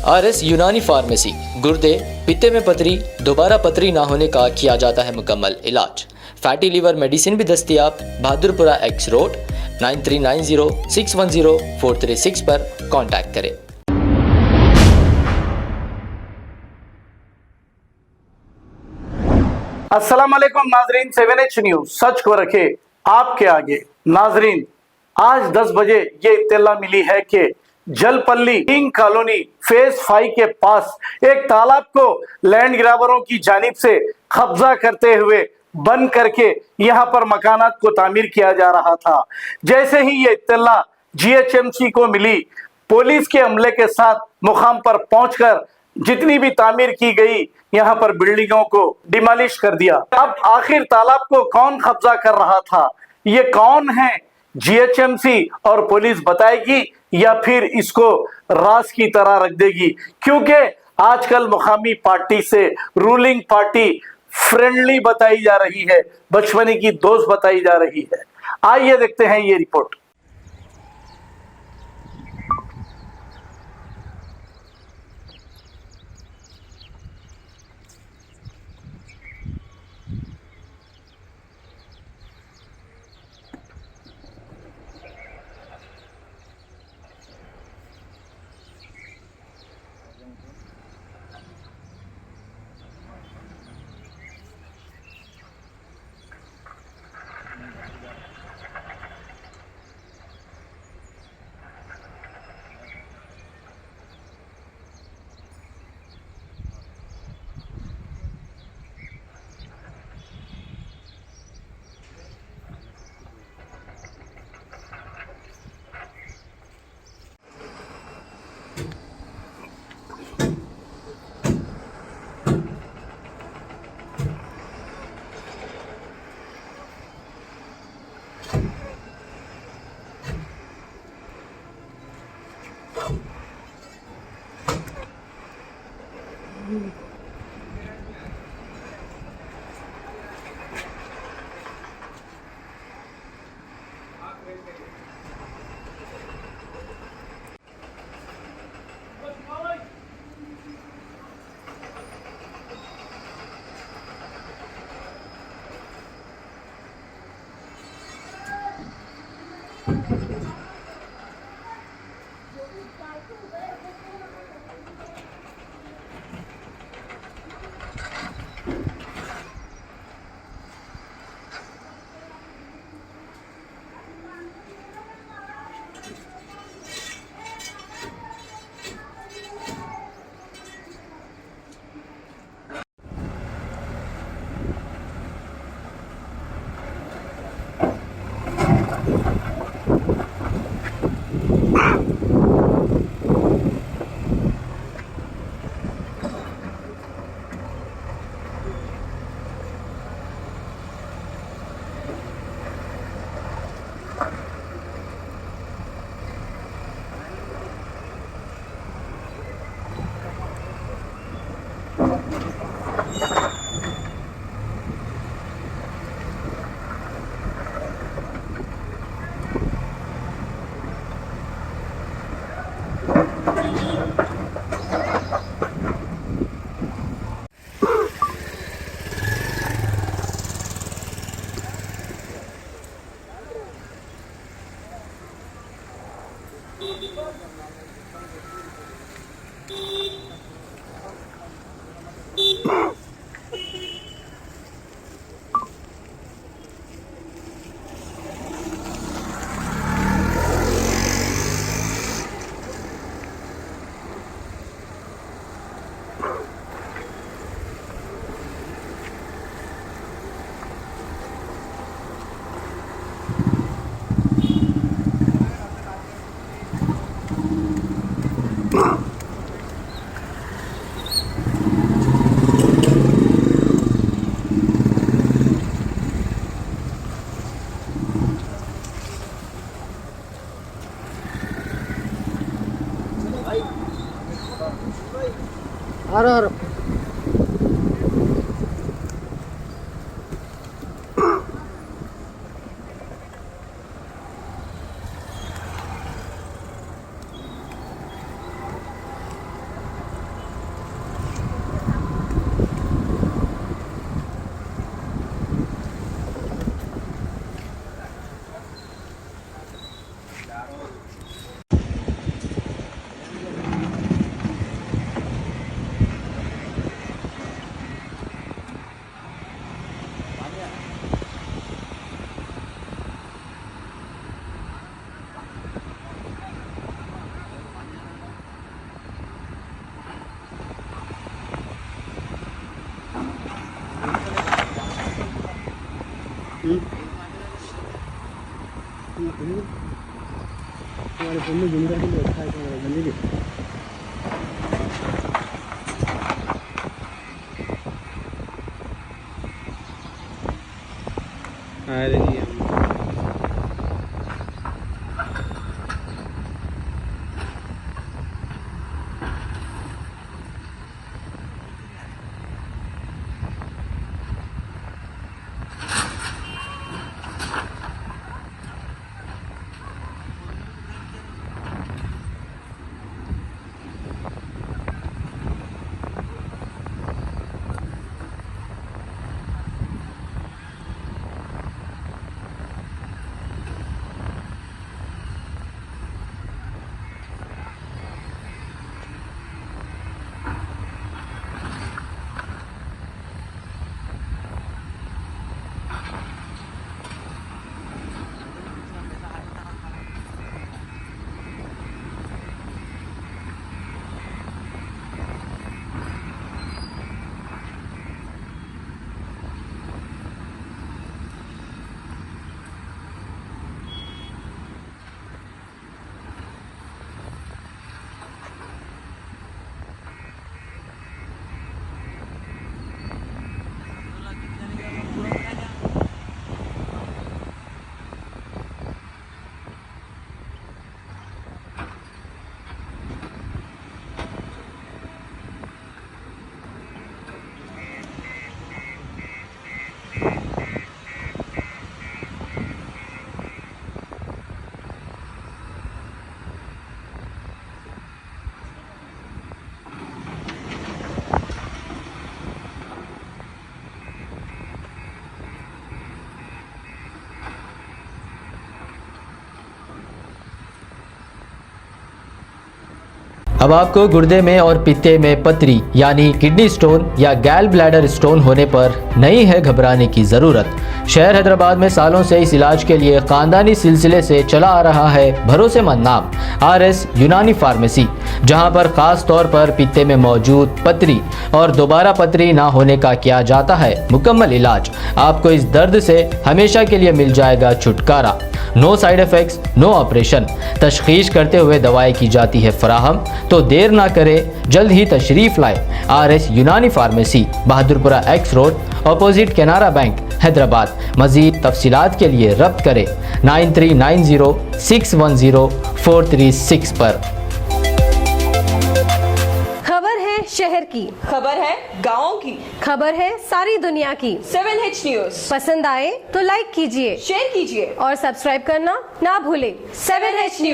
RS Unani pharmacy, गुर्दे, पित्ते में पथरी, दोबारा पथरी ना होने का किया जाता है मुकम्मल इलाज। फैटी लीवर मेडिसिन भी दस्तियाब। बहादुरपुरा एक्स रोड 9390610436 पर कांटेक्ट करें। अस्सलाम वालेकुम नाजरीन, 7H न्यूज सच को रखे आपके आगे। नाजरीन, आज 10 बजे ये इत्तला मिली है कि जलपल्ली किंग कॉलोनी फेज 5 के पास एक तालाब को लैंड ग्रैबरों की जानिब से कब्जा करते हुए बंद करके यहां पर मकानात को तामीर किया जा रहा था। जैसे ही ये इत्तला GHMC को मिली, पुलिस के अमले के साथ मुकाम पर पहुंचकर जितनी भी तामीर की गई यहां पर बिल्डिंगों को डिमोलिश कर दिया। अब आखिर तालाब को कौन कब्जा कर रहा था, ये कौन है, GHMC और पुलिस बताएगी या फिर इसको राज की तरह रख देगी? क्योंकि आजकल मुकामी पार्टी से रूलिंग पार्टी फ्रेंडली बताई जा रही है, बचपने की दोस्त बताई जा रही है। आइए देखते हैं ये रिपोर्ट। हर हमारे फोन में जूम करके रखा है कैमरा जल्दी दे। अरे नहीं अब आपको गुर्दे में और पित्ते में पथरी यानी किडनी स्टोन या गैल ब्लैडर स्टोन होने पर नहीं है घबराने की ज़रूरत। शहर हैदराबाद में सालों से इस इलाज के लिए ख़ानदानी सिलसिले से चला आ रहा है भरोसेमंद नाम RS यूनानी फार्मेसी, जहां पर ख़ास तौर पर पित्ते में मौजूद पथरी और दोबारा पथरी ना होने का किया जाता है मुकम्मल इलाज। आपको इस दर्द से हमेशा के लिए मिल जाएगा छुटकारा। No side effects, no operation. तशखीस करते हुए दवाएं की जाती है फराहम। तो देर ना करें, जल्द ही तशरीफ लाए RS Unani pharmacy, Bahadurpura X road, opposite Canara bank, Hyderabad. मज़ीद तफसीलात के लिए रब्त करें 9390610436 पर। खबर है शहर की, खबर है गाँव की, खबर है सारी दुनिया की। 7H न्यूज पसंद आए तो लाइक कीजिए, शेयर कीजिए और सब्सक्राइब करना ना भूलें। 7H news.